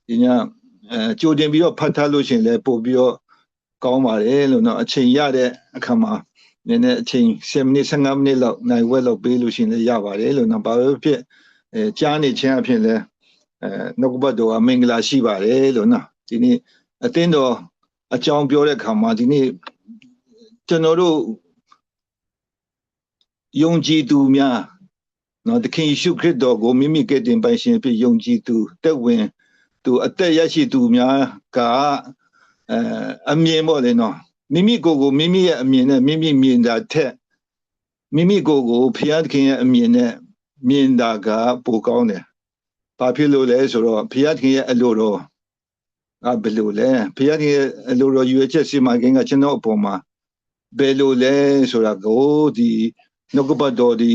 ဒီညကြိုတင်ပြီးတော့ဖတ်ထားလို့ရှိရင်လည်းပို့ပြီးတော့ကောင်းပါတယ်လို့နော်အချိန်ရတဲ့အခါမှာနည်းနည်းအချိန်10မိနစ်15မိနစ်လောက်နိုင်ဝက်လောက်ပေးလို့ရှိရင်လည်းရပါတယ်လို့နော်ဘာလို့ဖြစ်ကြားနေခြင်းအဖြစ်လဲနှုတ်ဘတ်တော်ကမင်္ဂလာရှိပါတယ်လို့နော်ဒီနေ့အသင်းတော်အကြောင်းပြောတဲ့အခါမှာဒီနေ့ကျွန်တော်တို့ယုံကြည်သူများနော်သခင်ယေရှုခရစ်တော်ကိုမိမိကယ်တင်ပိုင်ရှင်ဖြစ်ယုံကြည်သူတက်ဝင်သူအသက်ရရှိသူများကအမြင်ပေါ့လေနော်မိမိကိုယ်ကိုမိမိရဲ့အမြင်နဲ့မိမိမြင်တာထက်မိမိကိုယ်ကိုဖျားသခင်ရဲ့အမြင်နဲ့မြင်တာကပိုကောင်းတယ်။ဘာဖြစ်လို့လဲဆိုတော့ဖျားသခင်ရဲ့အလိုတော်ဘယ်လိုလဲဖျားသခင်ရဲ့အလိုတော်ရွေးချက်စီမံကိန်းကကျွန်တော်အပေါ်မှာဘယ်လိုလဲဆိုတာကိုဒီနှုတ်ကပတ်တော်ဒီ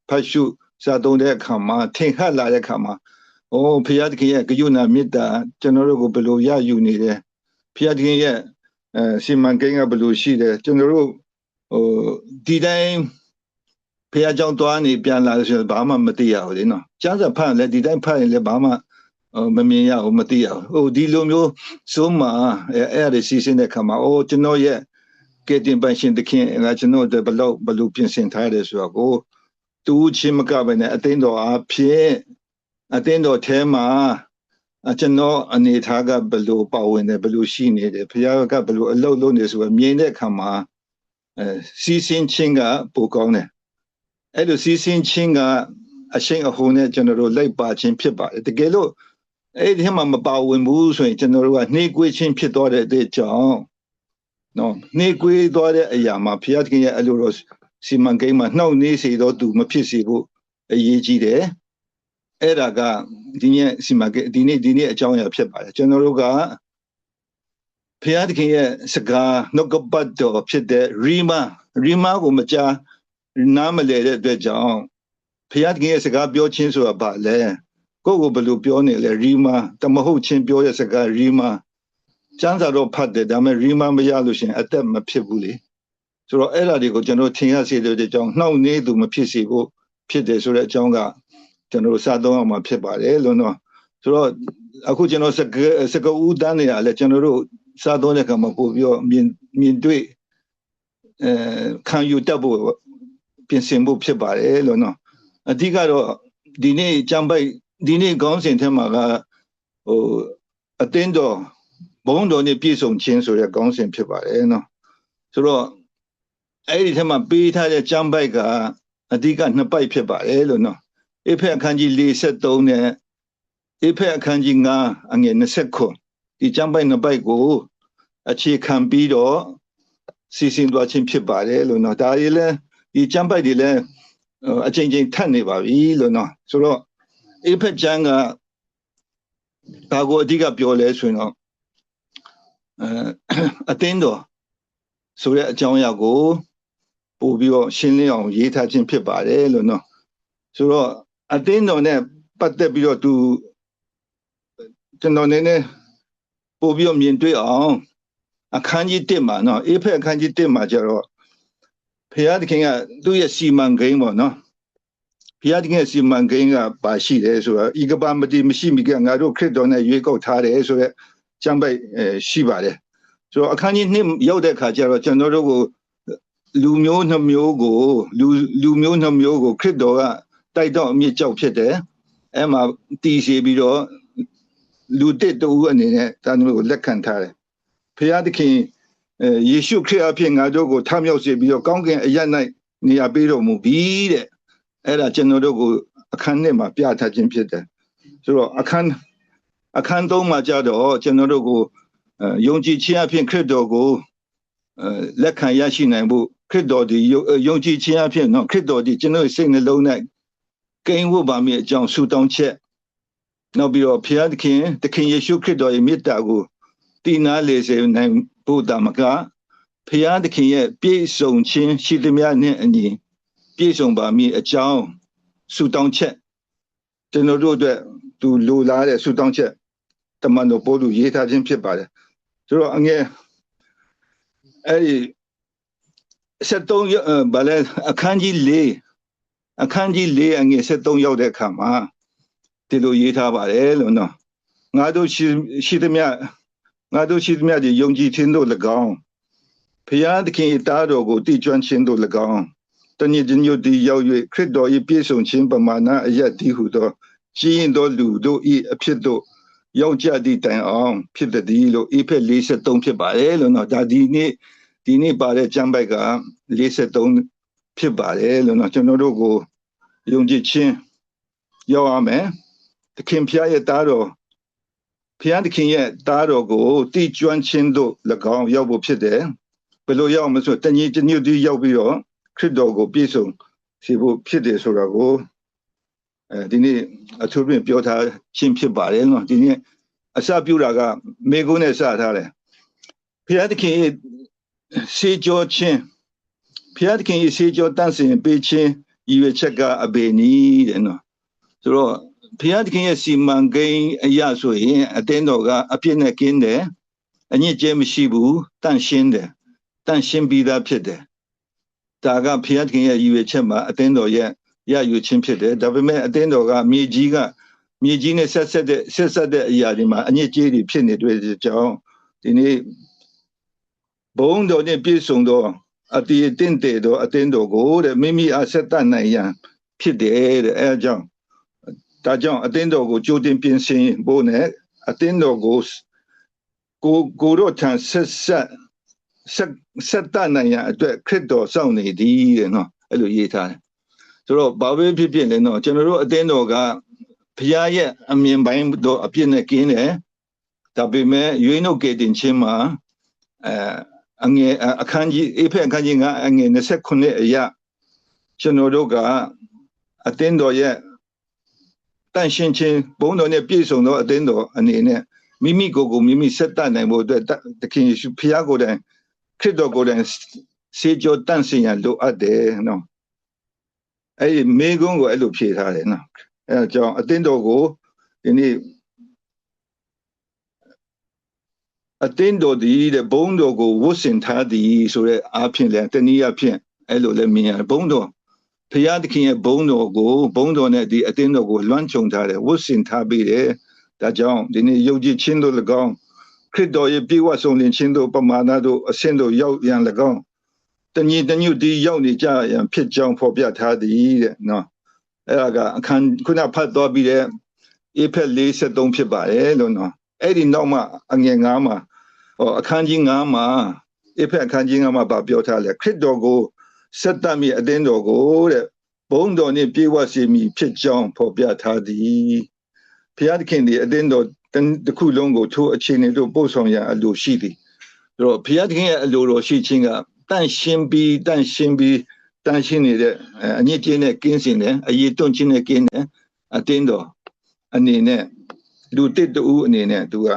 ဖတ်ရှုစာသုံးတဲ့အခါမှာထင်ဟပ်လာတဲ့အခါမှာဖျားသခင်ရဲ့ကရုဏာမေတ္တာကျွန်တော်တို့ကိုဘယ်လိုရယူနေတယ်ဖျားသခင်ရဲ့စီမံကိန်းကဘယ်လိုရှိတယ်ကျွန်တော်တို့ဒီတိုင်းဖျားကြောင့်သွားနေပြန်လာလို့ဆိုတော့ဘာမှမသိရဘူးလေနော်ကျမ်းစာဖတ်ရင်လည်းဒီတိုင်းဖတ်ရင်လည်းဘာမှမမြင်ရဘူးမသိရဘူးဒီလိုမျိုးစိုးမှာအဲ့ဒါစီစဉ်တဲ့ခါမှာကျွန်တော်ရဲ့ကဲတင်ပိုင်ရှင်သခင်ကကျွန်တော်တို့ဘလို့ပြင်ဆင်ထားတယ်ဆိုတော့ကိုတူချင်းမကပဲနဲ့အသိတော်အဖြစ်အသိတော်ထဲမှာကျွန်တော်အနေထားကဘလို့ပါဝင်တယ်ဘလို့ရှိနေတယ်ဖခင်ကဘလို့အလုပ်လုပ်နေဆိုတော့မြင်တဲ့အခါမှာစီစဉ်ချင်းကပိုကောင်းတယ်အဲ့လိုစီစဉ်ချင်းကအရှိန်အဟုန်နဲ့ကျွန်တော်တို့လိုက်ပါခြင်းဖြစ်ပါတယ်တကယ်လို့အဲ့ဒီမှာမပါဝင်ဘူးဆိုရင်ကျွန်တော်တို့ကနှေးကွေးခြင်းဖြစ်သွားတဲ့အတွက်ကြောင့်နော်နှေးကွေးသွားတဲ့အရာမှာဖခင်ရဲ့အလိုတော်စီမံကိန်းမှာနှောင့်နှေးစေတော့သူမဖြစ်စေဖို့အရေးကြီးတယ်အဲ့ဒါကဒီနေ့စီမံကိန်းဒီနေ့အကြောင်းအရာဖြစ်ပါတယ်ကျွန်တော်တို့ကဖခင်ရဲ့စကားနှုတ်ကပတ်တော်ဖြစ်တဲ့ရီမာကိုမကြားနားမလည်တဲ့အတွက်ကြောင့်ဖခင်ရဲ့စကားပြောခြင်းဆိုတာဘာလဲကိုယ့်ကိုဘယ်လိုပြောနေလဲရီမာတမဟုတ်ချင်းပြောတဲ့စကားရီမာကျမ်းစာတော့ဖတ်တယ်ဒါပေမဲ့ရီမာမရလို့ရှင်အသက်မဖြစ်ဘူးလေဆိုတော့အဲ့ဒါတွေကိုကျွန်တော်ထင်ရစေတဲ့အကြောင်းနှောင့်နှေးသူမဖြစ်စေဖို့ဖြစ်တယ်ဆိုတဲ့အကြောင်းကကျွန်တော်စသုံးအောင်မှာဖြစ်ပါတယ်လို့နော်ဆိုတော့အခုကျွန်တော်စကားဦးတန်းနေရလဲကျွန်တော်တို့စသုံးတဲ့အခါမှာပို့ပြီးတော့မြင်တွေ့ခံယူတတ်ဖို့ပြင်ဆင်ဖို့ဖြစ်ပါတယ်လို့နော်အဓိကတော့ဒီနေ့ကျမ်းပိုက်ဒီနေ့ခေါင်းစဉ်ထဲမှာကအသင်းတော်ဘုန်းတော်နဲ့ပြည့်စုံခြင်းဆိုတဲ့ခေါင်းစဉ်ဖြစ်ပါတယ်နော်ဆိုတော့အဲ့ဒီထဲမှာပေးထားတဲ့ကျမ်းပိုက်ကအဓိကနှစ်ပိုက်ဖြစ်ပါတယ်လို့နော်အေဖက်အခန်းကြီး43နဲ့အေဖက်အခန်းကြီး9အငယ်29ဒီကျမ်းပိုက်နှစ်ပိုက်ကိုအခြေခံပြီးတော့စီစဉ်သွားခြင်းဖြစ်ပါတယ်လို့နော်ဒါတွေလည်းဒီကျမ်းပိုက်တွေလည်းအချိန်ချင်းထပ်နေပါပြီလို့နော်ဆိုတော့အေဖက်ကျမ်းကဒါကိုအဓိကပြောလဲဆိုရင်တော့အသင်းတော်ဆိုတဲ့အကြောင်းအရာကိုပို့ပြီးတော့ရှင်းလင်းအောင်ရေးထားခြင်းဖြစ်ပါတယ်လို့နော်ဆိုတော့အသင်းတော်နဲ့ပတ်သက်ပြီးတော့ကျွန်တော်နည်းနည်းပို့ပြီးတော့မြင်တွေ့အောင်အခန်းကြီး1မှာနော်အေဖက်အခန်းကြီး1မှာကျတော့ဘုရားသခင်ကသူ့ရဲ့စီမံကိန်းပေါ့နော်ဘုရားသခင်ရဲ့စီမံကိန်းကပါရှိတယ်ဆိုတော့ဤကဘာမတိမရှိမိကငါတို့ခရစ်တော်နဲ့ရွေးကောက်ထားတယ်ဆိုတော့ကျမ်းပိုက်ရှိပါတယ်ဆိုတော့အခန်းကြီး2ရောက်တဲ့အခါကျတော့ကျွန်တော်တို့ကိုလူမျိုး2မျိုးကိုလူမျိုး2မျိုးကိုခရစ်တော်ကတိုက်တော့အမြင့်ကြောက်ဖြစ်တယ်အဲ့မှာတည်ရှိပြီးတော့လူတစ်တူအနေနဲ့တန်မျိုးကိုလက်ခံထားတယ်ဘုရားသခင်ယေရှုခရစ်အဖြစ်ငါတို့ကိုထမြောက်စေပြီးတော့ကောင်းကင်အရ၌နေရာပေးတော်မူပြီတဲ့အဲ့ဒါကျွန်တော်တို့ကိုအခန်း2မှာပြထားခြင်းဖြစ်တယ်ဆိုတော့အခန်း3မှာကြတော့ကျွန်တော်တို့ကိုယုံကြည်ခြင်းအဖြစ်ခရစ်တော်ကိုလက်ခံရရှိနိုင်ဖို့ခရစ်တော်ဒီယုံကြည်ခြင်းအဖြစ်နော်ခရစ်တော်ဒီကျွန်တော်စိတ်နှလုံး၌ကိန်းဝတ်ပါမည်အကြောင်းဆုတောင်းချက်နောက်ပြီးတော့ဘုရားသခင်ယေရှုခရစ်တော်ရဲ့မေတ္တာကိုတည်နာလေစေနိုင်ဖို့တာမကဘုရားသခင်ရဲ့ပြည့်စုံခြင်းရှိသမျှနဲ့အညီပြည့်စုံပါမည်အကြောင်းဆုတောင်းချက်ကျွန်တော်တို့အတွက်သူလိုလားတဲ့ဆုတောင်းချက်တမန်တော်ပေါလုရေးထားခြင်းဖြစ်ပါတယ်ဆိုတော့အငယ်အဲ့ဒီ73ဗာလဲအခန်းကြီး4အငယ်73ရောက်တဲ့အခါမှာဒီလိုရေးထားပါတယ်လို့နော် ငါတို့ရှိသမျှဒီယုံကြည်ခြင်းတို့၎င်းဖျားသခင်၏တားတော်ကိုတည်ကျွမ်းခြင်းတို့၎င်းတဏှိတညွတ်တည်ရောက်၍ခရစ်တော်၏ပြည့်စုံခြင်းပမာဏအယက်တည်ဟုသောရှိရင်သောလူတို့၏အဖြစ်သို့ရောက်ကြသည့်တိုင်အောင်ဖြစ်သည်လို့ဧဖက်43ဖြစ်ပါတယ်လို့နော်ဒါဒီနေ့ပါတဲ့ကျမ်းပိုက်က43ဖြစ်ပါတယ်လို့နော်ကျွန်တော်တို့ကိုယုံကြည်ခြင်းရောက်ရမယ်သခင်ဖျားရဲ့တားတော်ဖျားသခင်ရဲ့တားတော်ကိုတည်ကျွမ်းခြင်းတို့၎င်းရောက်ဖို့ဖြစ်တယ်ဘယ်လိုရောက်မဆိုတဏှိတညွတ်တည်ရောက်ပြီးတော့ခရစ်တော်ကိုပြည့်စုံစေဖို့ဖြစ်တယ်ဆိုတာကိုဒီနေ့အထူးဖြင့်ပြောထားခြင်းဖြစ်ပါတယ်နော်ဒီနေ့အစပြုတာကမေကုန်းနဲ့စထားတယ်ဘုရားသခင်ရဲ့စေကြောခြင်းဘုရားသခင်ရဲ့စေကြောတန့်စင်ပေးခြင်းရည်ရွယ်ချက်ကအဘယ်နည်းတဲ့နော်ဆိုတော့ဘုရားသခင်ရဲ့စီမံကိန်းအရာဆိုရင်အသင်းတော်ကအပြစ်နဲ့ကင်းတယ်အညစ်အကြေးမရှိဘူးတန့်ရှင်းတယ်တန့်ရှင်းပြီးသားဖြစ်တယ်ဒါကဘုရားသခင်ရဲ့ရည်ရွယ်ချက်မှာအသင်းတော်ရဲ့ရယူခြင်းဖြစ်တယ်ဒါပေမဲ့အသင်းတော်ကမြေကြီးနဲ့ဆက်ဆက်တဲ့အရာတွေမှာအညစ်အကြေးတွေဖြစ်နေတွေ့တဲ့အကြောင်းဒီနေ့ဘုံတော်နဲ့ပြည့်စုံသောအတည်တင့်တယ်သောအသင်းတော်ကိုတဲ့မိမိအားဆက်တတ်နိုင်ရန်ဖြစ်တယ်တဲ့အဲအကြောင်းဒါကြောင့်အသင်းတော်ကိုကြိုတင်ပြင်ဆင်ဖို့နဲ့အသင်းတော်ကိုကိုတော့ထန်ဆက်တတ်နိုင်ရန်အတွက်ခရစ်တော်စောင့်နေသည်တဲ့နော်အဲ့လိုရေးထားတယ်ဆိုတော့ဘာပဲဖြစ်ဖြစ်လဲနော်ကျွန်တော်တို့အသင်းတော်ကဘုရားရဲ့အမြင်ပိုင်းတော့အပြစ်နဲ့ကင်းတယ်ဒါပေမဲ့ရွေးနှုတ်ကယ်တင်ခြင်းမှာအခန်းကြီးဧဖက်အခန်းကြီးကအငယ်29အရာကျွန်တော်တို့ကအသင်းတော်ရဲ့တန်ရှင်းခြင်းဘုန်းတော်နဲ့ပြည့်စုံသောအသင်းတော်အနေနဲ့မိမိကိုယ်ကိုမိမိဆက်တတ်နိုင်ဖို့အတွက်သခင်ယေရှုဘုရားကိုယ်တိုင်ခရစ်တော်ကိုယ်တိုင်စေကြောတန့်စင်ရလိုအပ်တယ်နော်အဲ့ဒီမေကုန်းကိုအဲ့လိုဖြေထားတယ်နော်အဲအကြောင်းအသင်းတော်ကိုဒီနေ့အသင်းတော်ဒီတဲ့ဘုန်းတော်ကိုဝတ်ဆင်ထားသည်ဆိုတဲ့အားဖြင့်လည်းတနည်းအားဖြင့်အဲ့လိုလည်းမြင်ရဘုန်းတော်ဘုရားသခင်ရဲ့ဘုန်းတော်ကိုဘုန်းတော်နဲ့ဒီအသင်းတော်ကိုလွှမ်းခြုံထားတယ်ဝတ်ဆင်ထားပြီးတယ်ဒါကြောင့်ဒီနေ့ယုံကြည်ခြင်းတို့၎င်းခရစ်တော်ရဲ့ပြေဝဆုံးလင်ခြင်းတို့ပမာဏတို့အဆင့်တို့ရောက်ရန်၎င်းတညီတညွတ်ဒီရောက်နေကြရန်ဖြစ်ကြောင်းဖော်ပြထားသည်တဲ့နော်အဲ့ဒါကအခန်းခုနဖတ်တော်ပြီးတဲ့ဧဖက်43ဖြစ်ပါတယ်လို့နော်အဲ့ဒီနောက်မှအငယ်9မှာအခန်းကြီး9မှာဧဖက်အခန်းကြီး9မှာပြောထားလဲခရစ်တော်ကိုဆက်တတ်မိအသင်းတော်ကိုတဲ့ဘုန်းတော်နှင့်ပြေဝစေမည်ဖြစ်ကြောင်းဖော်ပြထားသည်ဘုရားသခင်ဒီအသင်းတော်တစ်ခုလုံးကိုထိုအခြေအနေတို့ပို့ဆောင်ရန်အလိုရှိသည်ဆိုတော့ဘုရားသခင်ရဲ့အလိုတော်ရှိခြင်းကတန့်ရှင်းနေတဲ့အညစ်အကြေးနဲ့ကင်းစင်တယ်အရေးတွန့်ခြင်းနဲ့ကင်းတယ်အသင်းတော်အနေနဲ့လူတစ်တူအနေနဲ့သူက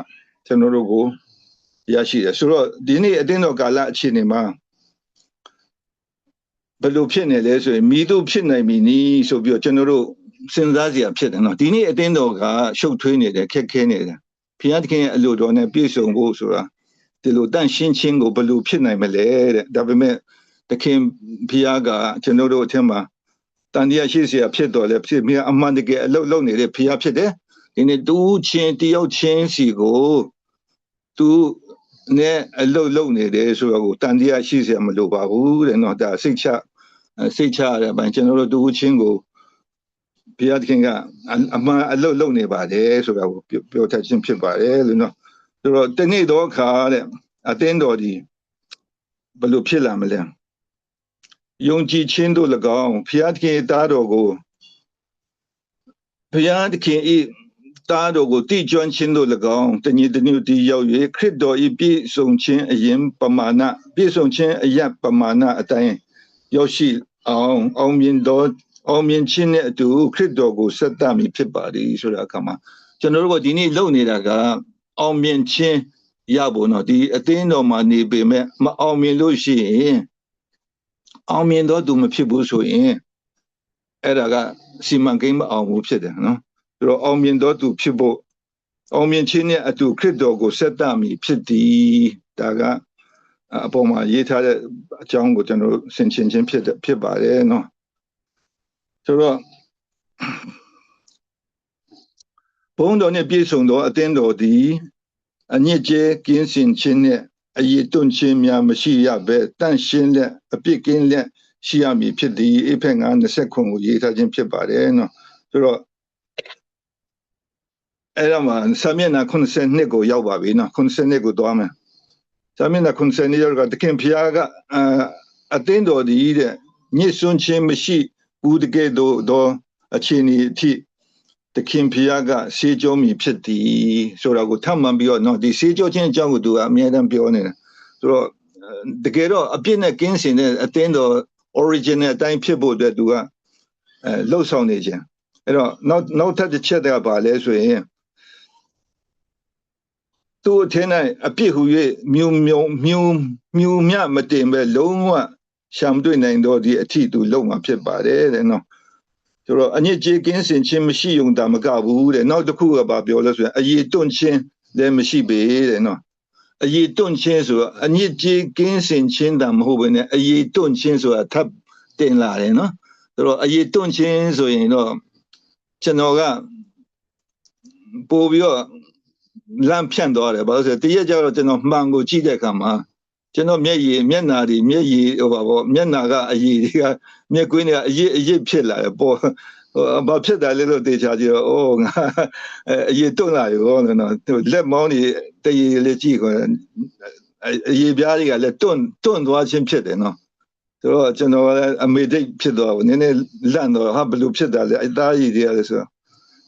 ကျွန်တော်တို့ကိုရရှိတယ်ဆိုတော့ဒီနေ့အသင်းတော်ကာလအခြေအနေမှာဘယ်လိုဖြစ်နေလဲဆိုရင်မိတို့ဖြစ်နိုင်ပြီနီးဆိုပြီးတော့ကျွန်တော်တို့စဉ်းစားစရာဖြစ်တယ်နော်ဒီနေ့အသင်းတော်ကရှုပ်ထွေးနေတယ်ခက်ခဲနေတယ်ဘုရားသခင်ရဲ့အလိုတော်နဲ့ပြည့်စုံဖို့ဆိုတာဒီလိုတန့်ရှင်းခြင်းကိုဘယ်လိုဖြစ်နိုင်မလဲတဲ့ဒါပေမဲ့သခင်ဘုရားကကျွန်တော်တို့အထက်မှာတန်တရားရှိเสียဖြစ်တော်လဲဖြစ်ပြီးအမှန်တကယ်အလုပ်လုပ်နေတဲ့ဘုရားဖြစ်တယ်ဒီနေ့တူချင်းတယောက်ချင်းစီကိုသူနဲ့အလုပ်လုပ်နေတယ်ဆိုတော့တန်တရားရှိเสียမလိုပါဘူးတဲ့နော်ဒါစိတ်ချရတဲ့ဘန်ကျွန်တော်တို့တူချင်းကိုဘုရားသခင်ကအမှန်အလုပ်လုပ်နေပါတယ်ဆိုတာကိုပြောထားခြင်းဖြစ်ပါတယ်လို့နော်ဆိုတော့တနေ့တော့ခါတဲ့အသင်းတော်ဒီဘယ်လိုဖြစ်လာမလဲယုံကြည်ခြင်းတို့၎င်းဘုရားသခင်တားတော်ကိုဘုရားသခင်ဤတားတော်ကိုတည်ကျွမ်းခြင်းတို့၎င်းတညီတညွတ်တည်ရောက်၍ခရစ်တော်ဤပြည့်စုံခြင်းအရင်ပမာဏပြည့်စုံခြင်းအရပမာဏအတိုင်းရောက်ရှိအောင်မြင်ခြင်းနဲ့အတူခရစ်တော်ကိုဆက်တတ်မည်ဖြစ်ပါသည်ဆိုတဲ့အခါမှာကျွန်တော်တို့ကဒီနေ့လုပ်နေတာကအောင်မြင်ခြင်းရဖို့နော်ဒီအသင်းတော်မှာနေပေမဲ့မအောင်မြင်လို့ရှိရင်အောင်မြင်တော့သူမဖြစ်ဘူးဆိုရင်အဲ့ဒါကစီမံကိန်းမအောင်ဘူးဖြစ်တယ်နော်ဆိုတော့အောင်မြင်တော့သူဖြစ်ဖို့အောင်မြင်ခြင်းနဲ့အတူခရစ်တော်ကိုဆက်တတ်မည်ဖြစ်သည်ဒါကအပေါ်မှာရေးထားတဲ့အကြောင်းကိုကျွန်တော်ဆင်ခြင်ခြင်းဖြစ်ပါတယ်နော်ဆိုတော့ ဘုံတော်နဲ့ပြည့်စုံသောအသင်းတော်သည်အညစ်အကြေးကင်းစင်ခြင်းနဲ့အရေးတွန့်ခြင်းများမရှိရဘဲတန့်ရှင်းလက်အပြစ်ကင်းလက်ရှိရမည်ဖြစ်သည်အေဖက်9:29ကိုရေးထားခြင်းဖြစ်ပါတယ်နော်ဆိုတော့အဲ့ဒါမှစာမျက်နှာ82ကိုရောက်ပါပြီနော်82ကိုသွားမယ်စာမျက်နှာ82ရောက်ကတခင်ဖျားကအသင်းတော်ဒီတဲ့ညစ်စွန်းခြင်းမရှိဘူးတကယ်တော့အခြေအနေအထိတခင်ဖျားကဆေးကြောမီဖြစ်သည်ဆိုတာကိုထပ်မံပြီးတော့နော်ဒီဆေးကြောခြင်းအကြောင်းကိုသူကအမြဲတမ်းပြောနေတယ်ဆိုတော့တကယ်တော့အပြစ်နဲ့ကင်းစင်တဲ့အသင်းတော် original အတိုင်းဖြစ်ဖို့အတွက်သူကလှုပ်ဆောင်နေခြင်းအဲ့တော့နောက်ထပ်တစ်ချက်ကပါလဲဆိုရင်သူ့အထင်း၌အပြစ်ဟူ၍မြူမြမတင်ပဲလုံးဝရှာမတွေ့နိုင်တော့ဒီအထီသူလုံမှာဖြစ်ပါတယ်တဲ့နော်ဆိုတော့အညစ်အကြေးကင်းစင်ခြင်းမရှိုံတာမကဘူးတဲ့နောက်တစ်ခုကပြောလဲဆိုရင်အရေးတွန့်ခြင်းလည်းမရှိပေတဲ့နော်အရေးတွန့်ခြင်းဆိုတော့အညစ်အကြေးကင်းစင်ခြင်းတာမဟုတ်ဘဲနဲ့အရေးတွန့်ခြင်းဆိုတာထပ်တင်လာတယ်နော်ဆိုတော့အရေးတွန့်ခြင်းဆိုရင်တော့ကျွန်တော်ကပို့ပြီးတော့လမ်းဖြန့်သွားတယ်ဘာလို့ဆိုတရက်ကျတော့ကျွန်တော်မှန်ကိုကြည့်တဲ့အခါမှာကျွန်တော်မျက်နာတွေမျက်ရည်မျက်နာကအရည်တွေကမျက်ကွင်းတွေကအရည်ဖြစ်လာတယ်ပေါ့ဘာဖြစ်တာလဲလို့တေချာကြည့်တော့ငါအရည်တွန့်လာရောနော်လက်မောင်းတွေတရည်လေးကြည့်ခေါ်အရည်ပြားတွေကလည်းတွန့်သွားခြင်းဖြစ်တယ်နော်ဆိုတော့ကျွန်တော်လည်းအမေဒိတ်ဖြစ်သွားဘူးနည်းနည်းလန့်တော့ဟာဘယ်လိုဖြစ်တာလဲအသားရည်တွေကလည်းဆို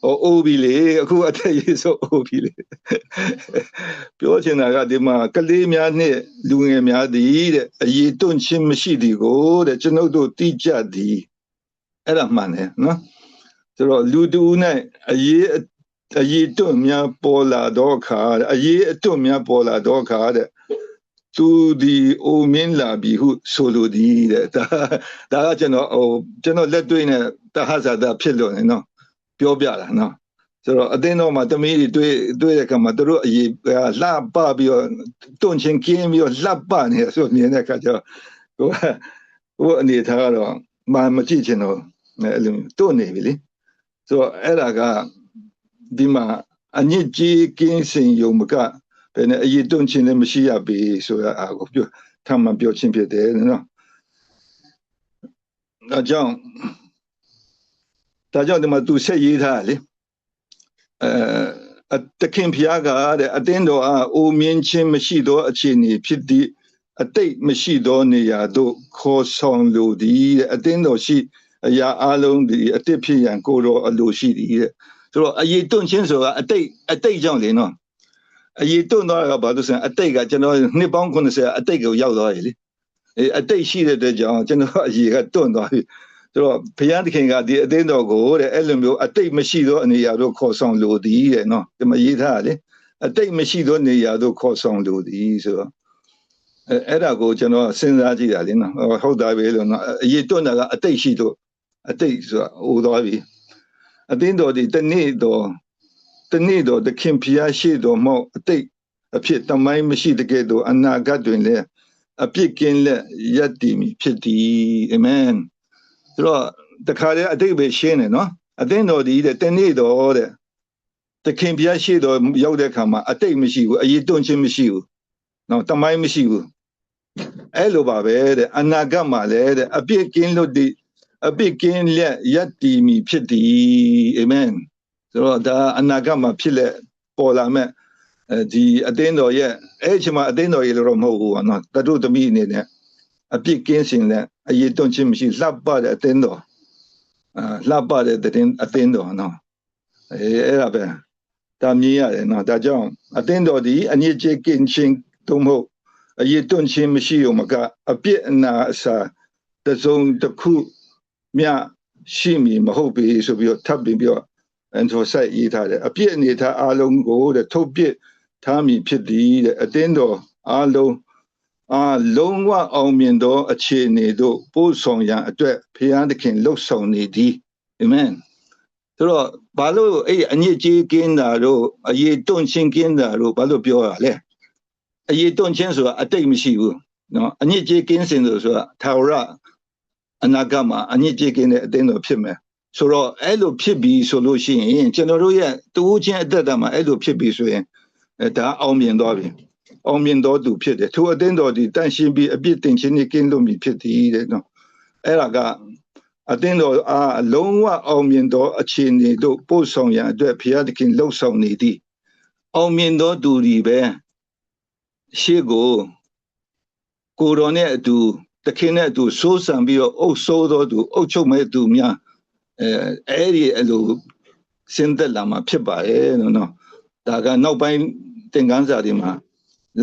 အိုးပြီလေအခုအထက်ရေးဆိုအိုးပြီလေပြောချင်တာကဒီမှာကလေးများနဲ့လူငယ်များသည်တဲ့အရေးတွန့်ခြင်းမရှိသည်ကိုတဲ့ကျွန်ုပ်တို့သိကြသည်အဲ့ဒါမှန်တယ်နော်ဆိုတော့လူတူနဲ့အရေးတွန့်များပေါ်လာတော့ခါအရေးအတွန့်များပေါ်လာတော့ခါတဲ့သူဒီအိုမင်းလာပြီဟုဆိုလိုသည်တဲ့ဒါကကျွန်တော်လက်တွေ့နဲ့တဟဇာတာဖြစ်လို့နေနော်ပြောပြတာနော်ဆိုတော့အသင်းတော်မှာတမီးတွေတွေ့တဲ့အခါမှာတို့အရေးလှပပြီးတော့တွန့်ချင်းကင်းပြီးတော့လှပနေဆိုမြင်တဲ့အခါကျတော့ဟိုအနေထားကတော့မကြည့်ချင်တော့အဲ့လိုတွန့်နေပြီလေဆိုတော့အဲ့ဒါကဒီမှာအညစ်ကြေးကင်းစင်ယုံမကဘယ်နဲ့အရေးတွန့်ချင်းလည်းမရှိရပေဆိုတာအားကိုထပ်မံပြောချင်းဖြစ်တယ်နော်ဒါကြောင့်ဒီမှာသူဆက်ရေးထားလေတခင်ဖျားကတဲ့အတင်းတော်အားအိုမြင့်ချင်းမရှိသောအခြေအနေဖြစ်သည့်အတိတ်မရှိသောနေရာသို့ခေါ်ဆောင်လိုသည်တဲ့အတင်းတော်ရှိအရာအလုံးဒီအတိတ်ဖြစ်ရန်ကိုတော်အလိုရှိသည်တဲ့ဆိုတော့အရေးတွန့်ချင်းဆိုတာအတိတ်ကြောင့်လေနော်အရေးတွန့်သွားတာကဘာလို့ဆိုရင်အတိတ်ကကျွန်တော်နှစ်ပေါင်း90အတိတ်ကိုရောက်သွားပြီလေအတိတ်ရှိတဲ့အတွက်ကြောင့်ကျွန်တော်အရေးကတွန့်သွားပြီဆိုတော့ဘုရားသခင်ကဒီအသင်းတော်ကိုတဲ့အဲ့လိုမျိုးအတိတ်မရှိသောအနေရာတို့ခေါ်ဆောင်လိုသည်တဲ့နော်ဒီမှာရေးထားတယ်အတိတ်မရှိသောနေရာတို့ခေါ်ဆောင်လိုသည်ဆိုတော့အဲ့ဒါကိုကျွန်တော်စဉ်းစားကြည့်တာလေနော်ဟုတ်တာပဲလို့နော်အရေးတွန့်တာကအတိတ်ရှိတော့အတိတ်ဆိုတာဟိုသွားပြီအသင်းတော်ဒီတနေ့တော့သခင်ဖျားရှိတော်မောက်အတိတ်အဖြစ်တမိုင်းမရှိတကယ်တော့အနာဂတ်တွင်လည်းအပြစ်ကင်းလက်ယက်တည်မည်ဖြစ်သည်အာမင်ဆိုတော့တခါတည်းအတိတ်ပဲရှင်းတယ်နော်အသင်းတော်ဒီတဲ့တနေ့တော့တဲ့သခင်ဖျားရှိတော်ရောက်တဲ့အခါမှာအတိတ်မရှိဘူးအရေးတွန့်ခြင်းမရှိဘူးနော်တမိုင်းမရှိဘူးအဲ့လိုပါပဲတဲ့အနာဂတ်မှာလည်းတဲ့အပြစ်ကင်းလွတ်တဲ့အပြစ်ကင်းလက်ယက်တည်မည်ဖြစ်သည်အာမင်ဆိုတော့ဒါအနာဂတ်မှာဖြစ်လက်ပေါ်လာမဲ့ဒီအသင်းတော်ရဲ့အဲ့ချိန်မှာအသင်းတော်ရဲ့လို့တော့မဟုတ်ဘူးနော်တတို့သမီးအနေနဲ့အပြစ်ကင်းစင်တဲ့အရေးတွန့်ခြင်းမရှိလှပတဲ့အသင်းတော်လှပတဲ့အသင်းတော်နော်အဲ့ဒါပဲဒါမြင်ရတယ်နော်ဒါကြောင့်အသင်းတော်ဒီအညစ်အကြေးကင်းခြင်းသို့မဟုတ်အရေးတွန့်ခြင်းမရှိုံမကအပြစ်အနာအစာတစုံတစ်ခုမြရှိမည်မဟုတ်ပေဆိုပြီးတော့ထပ်ပြီးတော့emphasize ရေးထားတယ်အပြစ်အနေထားအလုံးကိုတဲ့ထုတ်ပြစ်ထားမည်ဖြစ်သည်တဲ့အသင်းတော်အလုံးဝအောင်မြင်သောအခြေအနေတို့ပို့ဆောင်ရန်အတွက်ဘုရားသခင်လှုပ်ဆောင်နေသည်အာမင်ဆိုတော့ဘာလို့အဲ့အညစ်အကြေးကင်းတာတို့အရေးတွန့်ခြင်းကင်းတာတို့ဘာလို့ပြောရလဲအရေးတွန့်ခြင်းဆိုတာအတိတ်မရှိဘူးနော်အညစ်အကြေးကင်းစင်ဆိုတာထာဝရအနာဂတ်မှာအညစ်အကြေးကင်းတဲ့အသင်းတော်ဖြစ်မယ် ဆိုတော့အဲ့လိုဖြစ်ပြီးဆိုလို့ရှိရင်ကျွန်တော်တို့ရဲ့တူးချင်းအသက်တာမှာအဲ့လိုဖြစ်ပြီးဆိုရင်ဒါအောင်မြင်သွားပြီအောင်မြင်တော်သူဖြစ်တယ်ထိုအသင်းတော်ဒီတန်ရှင်းပြီးအပြစ်တင်ခြင်းနဲ့ကင်းလွတ်ပြီဖြစ်သည်တဲ့နော်အဲ့ဒါကအသင်းတော်အားအလုံးဝအောင်မြင်သောအခြေအနေတို့ပို့ဆောင်ရန်အတွက်ဘုရားသခင်လှုပ်ဆောင်နေသည်အောင်မြင်သောသူတွေပဲရှေ့ကိုတော်နဲ့အတူသခင်နဲ့အတူစိုးစံပြီးတော့အုပ်ဆိုးသောသူအုပ်ချုပ်မဲ့သူများအဲ့ဒီအလိုစင်သက်လာမှာဖြစ်ပါရဲ့နော်ဒါကနောက်ပိုင်းသင်ခန်းစာတွေမှာ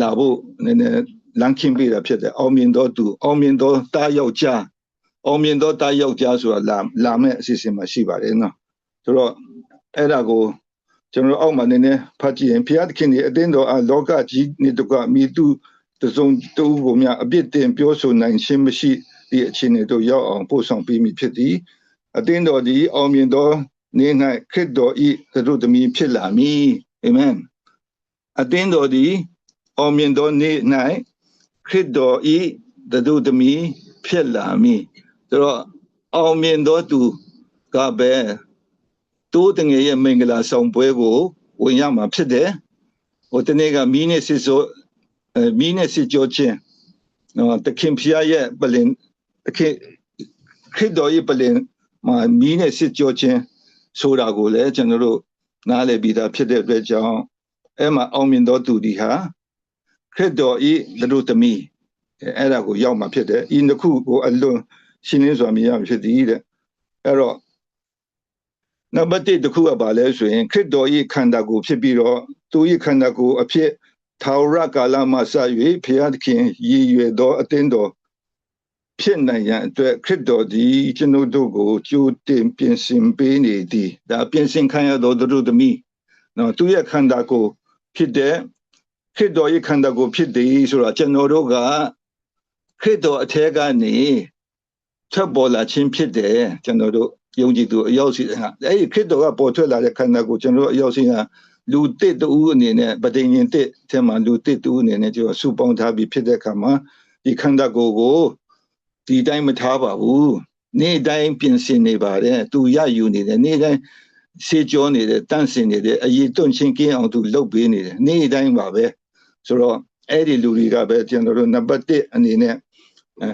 လာဖို့နည်းနည်းလမ်းခင်းပေးတာဖြစ်တယ်အောင်မြင်သောသူအောင်မြင်သောတားယောက်ျားအောင်မြင်သောတားယောက်ျားဆိုတာလာမဲ့အစီအစဉ်မှာရှိပါတယ်နော်ဆိုတော့အဲ့ဒါကိုကျွန်တော်အောက်မှာနည်းနည်းဖတ်ကြည့်ရင်ဘုရားသခင်ရဲ့အသင်းတော်အားလောကကြီးနေတကွမိသူတစုံတူကိုများအပြစ်တင်ပြောဆိုနိုင်ခြင်းမရှိဒီအခြေအနေတို့ရောက်အောင်ပို့ဆောင်ပေးမိဖြစ်သည်အသင်းတော်သည်အောင်မြင်သောနေ့၌ခရစ်တော်၏သတို့သမီးဖြစ်လာမည်အာမင်အသင်းတော်သည်အောင်မြင်သောနေ့၌ခရစ်တော်၏သတို့သမီးဖြစ်လာမည်ဆိုတော့အောင်မြင်သောသူကပဲတိုးတငယ်ရဲ့မင်္ဂလာဆောင်ပွဲကိုဝင်ရမှာဖြစ်တယ်ဟိုတနေ့ကမီးနဲ့စစ်ကြောခြင်းနော်တခင်ဖျားရဲ့ပလင်တခင်ခရစ်တော်ရဲ့ပလင်မှာမီးနဲ့စစ်ကြောခြင်းဆိုတာကိုလည်းကျွန်တော်တို့နားလည်ပြီးသားဖြစ်တဲ့အတွက်ကြောင့်အဲ့မှာအောင်မြင်သောသူဒီဟာခရစ်တော်၏သတို့သမီးအဲ့ဒါကိုရောက်မှာဖြစ်တယ်ဤနှစ်ခုကိုအလွန်ရှင်းလင်းစွာမြင်ရမှာဖြစ်သည်တဲ့အဲ့တော့နံပါတ်1တစ်ခုကဘာလဲဆိုရင်ခရစ်တော်၏ခန္ဓာကိုယ်ဖြစ်ပြီးတော့သူ၏ခန္ဓာကိုယ်အဖြစ်ထာဝရကာလမှစ၍ဘုရားသခင်ရည်ရွယ်သောအသင်းတော်ဖြစ်နိုင်ရန်အတွက်ခရစ်တော်သည်ကျွန်ုပ်တို့ကိုကြိုတင်ပြင်ဆင်ပေးနေသည်ဒါပြင်ဆင်ခံရသောသူတို့သမီးနော်သူရဲ့ခန္ဓာကိုယ်ဖြစ်တဲ့ခရစ်တော်၏ခန္ဓာကိုယ်ဖြစ်သည်ဆိုတော့ကျွန်တော်တို့ကခရစ်တော်အထက်ကနေထွက်ပေါ်လာခြင်းဖြစ်တယ်ကျွန်တော်တို့ယုံကြည်သူအရောက်စီတဲ့အဲ့ဒီခရစ်တော်ကပေါ်ထွက်လာတဲ့ခန္ဓာကိုကျွန်တော်တို့အရောက်စီကလူတစ်တူအနေနဲ့ပဋိညာဉ်တစ်ထဲမှာလူတစ်တူအနေနဲ့ကျွန်တော်စုပေါင်းထားပြီးဖြစ်တဲ့အခါမှာဒီခန္ဓာကိုယ်ကိုဒီတိုင်းမထားပါဘူးနေ့တိုင်းပြင်ဆင်နေပါတယ်သူရယူနေတယ်နေ့တိုင်းစေကြောနေတယ်တန့်စင်နေတယ်အရေးတွန့်ချင်းကင်းအောင်သူလုပ်ပေးနေတယ်နေ့တိုင်းပါပဲဆိုတော့အဲ့ဒီလူတွေကပဲကျွန်တော်တို့နံပါတ်1အနေနဲ့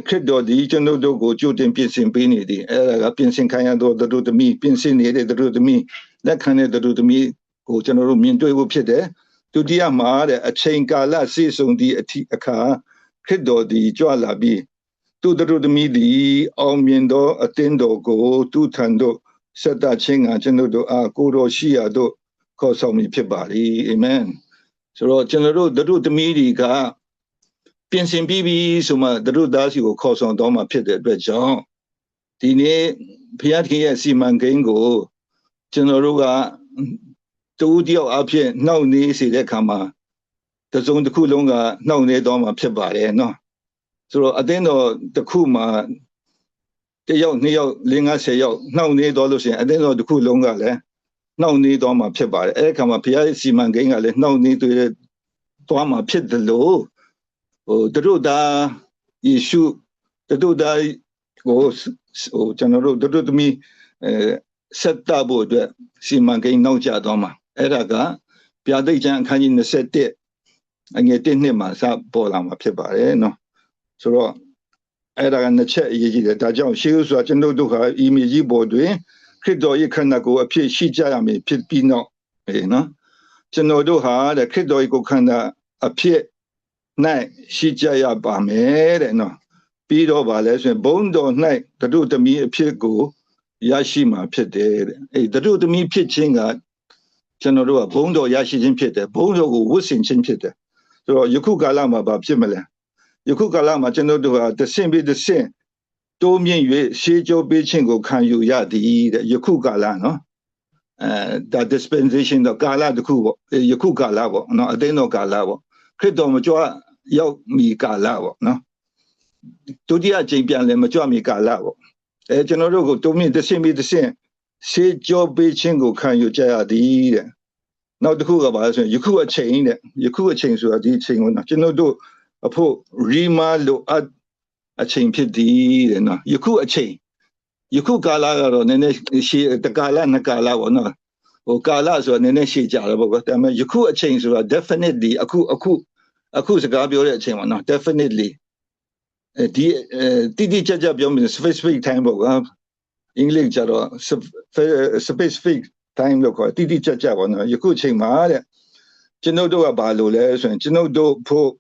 ခရစ်တော်ဒီကျွန်တော်တို့ကိုကြိုတင်ပြင်ဆင်ပေးနေသည်အဲ့ဒါကပြင်ဆင်ခံရသောသူတို့သမီးပြင်ဆင်နေတဲ့သူတို့သမီးလက်ခံတဲ့သူတို့သမီးကိုကျွန်တော်တို့မြင်တွေ့ဖို့ဖြစ်တယ်ဒုတိယမှာတဲ့အချိန်ကာလစီဆုံသည့်အထိအခါခရစ်တော်ဒီကြွလာပြီးသူတို့သမီးဒီအောင်မြင်သောအသင်းတော်ကိုသူထံသို့ဆက်တာခြင်းကကျွန်တော်တို့အားကိုတော်ရှိရာသို့ခေါ်ဆောင်မည်ဖြစ်ပါလေအာမင်ဆိုတော့ကျွန်တော်တို့သမီးတွေကပြင်ဆင်ပြီးပြီဆိုမှတို့သားစီကိုခေါ်ဆောင်တော့မှဖြစ်တဲ့အတွက်ကြောင့်ဒီနေ့ဘုရားသခင်ရဲ့စီမံကိန်းကိုကျွန်တော်တို့ကတူတယောက်အဖြစ်နှောင့်နှေးစေတဲ့အခါမှာတစုံတစ်ခုလုံးကနှောင့်နှေးတော့မှဖြစ်ပါတယ်နော်ဆိုတော့အသင်းတော်တစ်ခုမှာတစ်ယောက်နှစ်ယောက်50ယောက်နှောင့်နှေးတော့လို့ရှိရင်အသင်းတော်တစ်ခုလုံးကလည်းနှောင့်နှေးတော့မှဖြစ်ပါတယ်အဲ့ဒီအခါမှာဘုရားရဲ့စီမံကိန်းကလည်းနှောင့်နှေးသွားမှဖြစ်တယ်လို့တို့သားယေရှုတို့သားကိုကျွန်တော်တို့တို့သမီးဆက်တာဖို့အတွက်စီမံကိန်းနောက်ကျသွားမှာအဲ့ဒါကဗျာဒိတ်ကျမ်းအခန်းကြီး21အငယ်1နှစ်မှာစပေါ်လာမှာဖြစ်ပါတယ်နော်ဆိုတော့အဲ့ဒါကနှစ်ချက်အရေးကြီးတယ်ဒါကြောင့်ရှေးဥစွာကျွန်တော်တို့ဟာဤမြေကြီးပေါ်တွင်ခရစ်တော်၏ခန္ဓာကိုယ်အဖြစ်ရှိကြရမည်ဖြစ်ပြီးနောက်နော်ကျွန်တော်တို့ဟာတဲ့ခရစ်တော်၏ကိုယ်ခန္ဓာအဖြစ်၌ရှိကြရပါမယ်တဲ့နော်ပြီးတော့ဗာလဲဆိုရင်ဘုန်းတော်၌တို့သမီးအဖြစ်ကိုရရှိမှာဖြစ်တယ်တဲ့အဲ့တို့သမီးဖြစ်ခြင်းကကျွန်တော်တို့ကဘုန်းတော်ရရှိခြင်းဖြစ်တယ်ဘုန်းတော်ကိုဝတ်ဆင်ခြင်းဖြစ်တယ်ဆိုတော့ယခုကာလမှာဘာဖြစ်မလဲယခုကာလမှာကျွန်တော်တို့ဟာတဆင့်ပြီးတဆင့်တိုးမြင့်၍ရှေးကြောပေးခြင်းကိုခံယူရသည်တဲ့ယခုကာလနော်ဒါ dispensation တော့ကာလတစ်ခုပေါ့ယခုကာလပေါ့နော်အသိတော်ကာလပေါ့ခရစ်တော်မကြွရောက်မီကာလပေါ့နော်ဒုတိယအကြိမ်ပြန်လည်းမကြွမီကာလပေါ့ကျွန်တော်တို့ကိုတိုးမြင့်တဆင့်ပြီးတဆင့်ရှေးကြောပေးခြင်းကိုခံယူကြရသည်တဲ့နောက်တစ်ခုကဘာလဲဆိုရင်ယခုအချိန်တဲ့ယခုအချိန်ဆိုတာဒီအချိန်ကိုနော်ကျွန်တော်တို့အဖို့ရီမာလိုအပ်အချိန်ဖြစ်သည်တဲ့နော်ယခုအချိန် ယခုကာလကတော့နည်းနည်းရှည်တကာလနှစ်ကာလပေါ့နော်ကာလဆိုတာနည်းနည်းရှည်ကြတယ်ပေါ့ကွာဒါပေမဲ့ယခုအချိန်ဆိုတာ definitely အခုစကားပြောတဲ့အချိန်ပေါ့နော် definitely ဒီတိတိကျကျပြောမယ် specific time ပေါ့ကွာအင်္ဂလိပ်ကျတော့ specific time လို့ခေါ်တိတိကျကျပေါ့နော်ယခုအချိန်မှာတဲ့ကျွန်ုပ်တို့ကဘာလို့လဲဆိုရင်ကျွန်ုပ်တို့ဖို့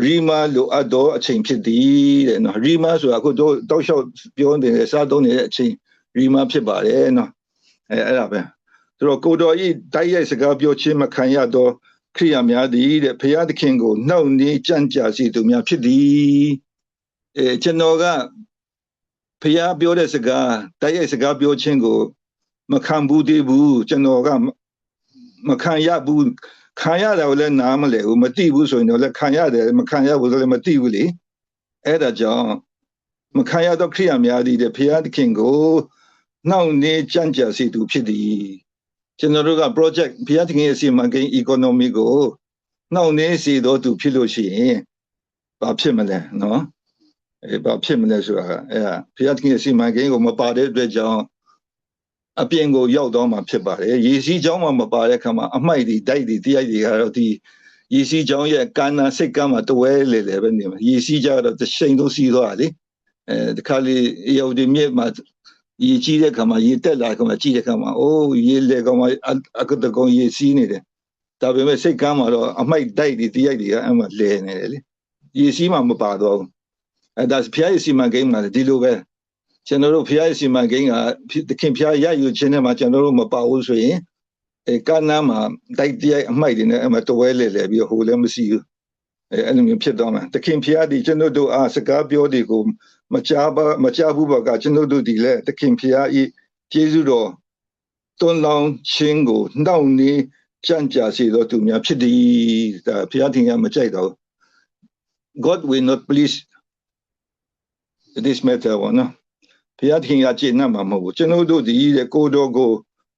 Rima လိုအပ်သောအချိန်ဖြစ်သည်တဲ့နော် Rima ဆိုတာအခုတို့တောက်လျှောက်ပြောနေတဲ့စားသုံးနေတဲ့အချိန် Rima ဖြစ်ပါတယ်နော်အဲ့ဒါပဲဆိုတော့ကိုတော်ဤတိုက်ရိုက်စကားပြောခြင်းမခံရသောခရိယာများသည်တဲ့ဘုရားသခင်ကိုနှောင့်နှေးကြံ့ကြာစေသူများဖြစ်သည်ကျွန်တော်ကဘုရားပြောတဲ့စကားတိုက်ရိုက်စကားပြောခြင်းကိုမခံဘူးသေးဘူးကျွန်တော်ကမခံရဘူးခံရတာကိုလည်းနားမလဲဘူးမသိဘူးဆိုရင်တော့လည်းခံရတယ်မခံရဘူးဆိုလည်းမသိဘူးလေအဲ့ဒါကြောင့်မခံရတော့ခရိယာများသည်တဲ့ဘုရားသခင်ကိုနှောင့်နှေးကြံ့ကြာစေသူဖြစ်သည်ကျွန်တော်တို့က project ဘုရားသခင်ရဲ့စီမံကိန်း economy ကိုနှောင့်နှေးစေတော့သူဖြစ်လို့ရှိရင်ဘာဖြစ်မလဲနော်ဘာဖြစ်မလဲဆိုတာအဲ့ဒါဘုရားသခင်ရဲ့စီမံကိန်းကိုမပါတဲ့အတွက်ကြောင့်အပြင်ကိုရောက်တော့မှဖြစ်ပါတယ်ရေစီးကြောင်းမှမပါတဲ့အခါမှာအမိုက်တွေတိုက်တွေတရားတွေကတော့ဒီရေစီးကြောင်းရဲ့ကမ်းနားစိတ်ကမ်းမှာတဝဲလေပဲနေမှာရေစီးကြတော့တစ်ချိန်လုံးစီးသွားတာလေတခါလေရောက်ဒီမြစ်မှာရေကြီးတဲ့ခါမှာရေတက်လာခါမှာကြီးတဲ့ခါမှာအိုးရေလေကောင်မှာအကတကောင်ရေစီးနေတယ်ဒါပေမဲ့စိတ်ကမ်းမှာတော့အမိုက်တိုက်တွေတရားတွေကအဲ့မှာလဲနေတယ်လေရေစီးမှမပါတော့ဘူးအဲ့ဒါဖျားရည်စီမံကိန်းမှာဒီလိုပဲကျွန်တော်တို့ဖျားရည်စီမံကိန်းကသခင်ဖျားရယူခြင်းနဲ့မှာကျွန်တော်တို့မပါဘူးဆိုရင်ကမ်းနားမှာတိုက်တရားအမိုက်တွေနဲ့အဲ့မှာတဝဲလေပြီးတော့ဟိုလည်းမရှိဘူးအဲ့လိုမျိုးဖြစ်တော့မှာသခင်ဖျားဒီကျွန်တော်တို့အားစကားပြောဒီကိုမကြားဘူးပါကကျွန်တော်တို့ဒီလေသခင်ဖျားဤကျေးဇူးတော်တွန်းလောင်းခြင်းကိုနှောင့်နှေးကြံ့ကြာစေတော်သူများဖြစ်သည်ဒါဖျားထင်ရမကြိုက်တော့ God will not please this matter ပေါ့နော်ဘုရားသခင်ကကျေနပ်မှာမဟုတ်ဘူးကျွန်တော်တို့ဒီတဲ့ကိုတော်ကို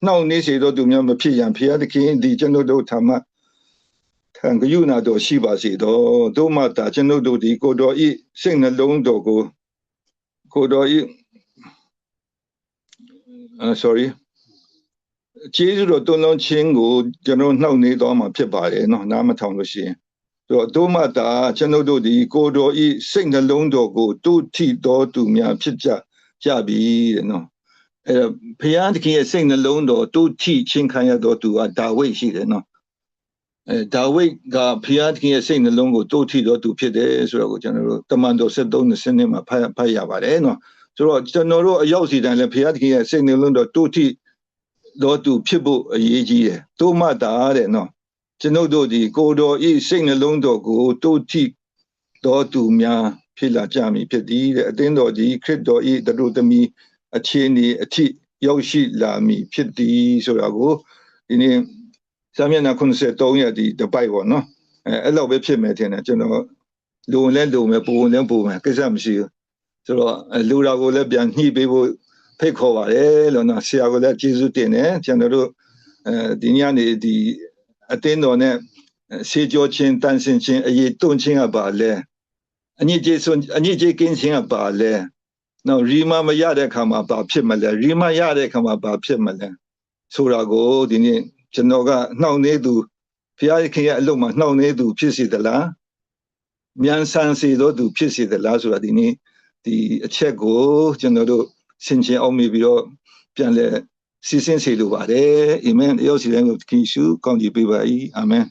နှောင့်နှေးစေတော်သူများမဖြစ်ရန်ဘုရားသခင်ဒီကျွန်တော်တို့ထာမခံကြုဏတော်ရှိပါစေတော်တို့မှသာကျွန်တော်တို့ဒီကိုတော်ဤစိတ်နှလုံးတော်ကိုတော်ဤsorry ကျေးဇူးတော်တွန်းလောင်းခြင်းကိုကျွန်တော်နှောင့်နှေးတော်မှာဖြစ်ပါတယ်เนาะနားမထောင်လို့ရှိရင်တို့မှသာကျွန်တော်တို့ဒီကိုတော်ဤစိတ်နှလုံးတော်ကိုတုထိတော်သူများဖြစ်ကြပြီတဲ့နော်အဲ့ဘုရားသခင်ရဲ့စိတ်နှလုံးတော်တုထိချင်းခံရတော်သူကဒါဝိဒ်ရှိတယ်နော်ဒါဝိဒ်ကဘုရားသခင်ရဲ့စိတ်နှလုံးကိုတုထိတော်သူဖြစ်တယ်ဆိုတော့ကိုကျွန်တော်တို့တမန်တော်73နှစ်မှာဖတ်ရပါတယ်နော်ဆိုတော့ကျွန်တော်တို့အရောက်စီတိုင်းလည်းဘုရားသခင်ရဲ့စိတ်နှလုံးတော်တုထိတော်သူဖြစ်ဖို့အရေးကြီးတယ်တို့မှသာတဲ့နော်ကျွန်ုပ်တို့ဒီကိုတော်ဤစိတ်နှလုံးတော်ကိုတုထိတော်သူများဖြစ်လာကြမည်ဖြစ်သည်တဲ့အသင်းတော်ဒီခရစ်တော်ဤတို့သမီးအခြေအနေအထိရောက်ရှိလာမည်ဖြစ်သည်ဆိုတာကိုဒီနေ့စာမျက်နှာ93ရဲ့ဒီတပိုက်ပေါ့နော်အဲ့လောက်ပဲဖြစ်မယ်ထင်တယ်ကျွန်တော်လူဝင်လဲလူမယ်ပုံဝင်လဲပုံမယ်ကိစ္စမရှိဘူးဆိုတော့လူတော်ကိုလည်းပြန်ညှိပေးဖို့ဖိတ်ခေါ်ပါတယ်လို့နော်ဆရာကလည်းကျေးဇူးတင်တယ်ကျွန်တော်တို့ဒီညနေဒီအသင်းတော်နဲ့ဆေးကြောချင်းတန်ဆင်ချင်းအရေးတွန့်ချင်းကပါလဲအညစ်ကြေးကင်းခြင်းကပါလဲနော်ရီမာမရတဲ့ခါမှာဘာဖြစ်မလဲရီမာရတဲ့ခါမှာဘာဖြစ်မလဲဆိုတာကိုဒီနေ့ကျွန်တော်ကနှောင့်နှေးသူဘုရားခင်ရဲ့အလုပ်မှာနှောင့်နှေးသူဖြစ်စေသလားမြန်ဆန်စေတော့သူဖြစ်စေသလားဆိုတာဒီနေ့ဒီအချက်ကိုကျွန်တော်တို့ဆင်ခြင်အောင်မိပြီးတော့ပြန်လဲစီစဉ်စေလိုပါတယ်အာမင်ရောက်စီတိုင်းကိုသခင်ယေရှုကောင်းကြီးပေးပါ၏ အာမင်